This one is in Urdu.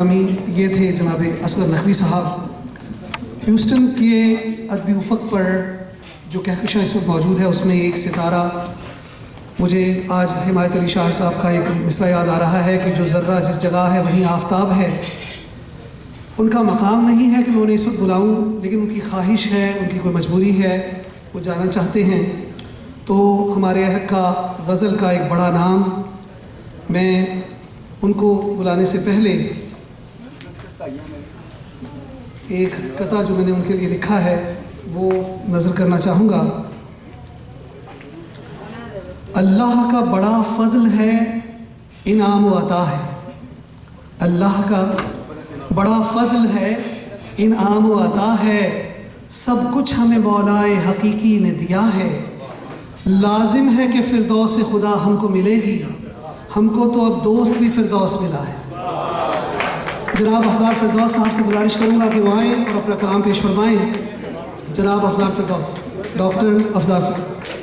یہ تھے جناب اصغر نقوی صاحب. ہیوسٹن کے ادبی افق پر جو کہکشاں اس وقت موجود ہے اس میں ایک ستارہ. مجھے آج حمایت علی شاہ صاحب کا ایک مصرع یاد آ رہا ہے کہ جو ذرہ جس جگہ ہے وہیں آفتاب ہے. ان کا مقام نہیں ہے کہ میں انہیں اس وقت بلاؤں، لیکن ان کی خواہش ہے، ان کی کوئی مجبوری ہے، وہ جانا چاہتے ہیں. تو ہمارے عہد کا غزل کا ایک بڑا نام، میں ان کو بلانے سے پہلے ایک قطعہ جو میں نے ان کے لیے لکھا ہے وہ نظر کرنا چاہوں گا. اللہ کا بڑا فضل ہے، انعام و عطا ہے. اللہ کا بڑا فضل ہے، انعام و عطا ہے. سب کچھ ہمیں مولائے حقیقی نے دیا ہے. لازم ہے کہ فردوس خدا ہم کو ملے گی، ہم کو تو اب دوست بھی فردوس ملا ہے. جناب افضال فردوس صاحب سے گزارش کروں گا کہ وہ آئیں اور اپنا کلام پیش فرمائیں. جناب افضال فردوس، ڈاکٹر افضال فردوس.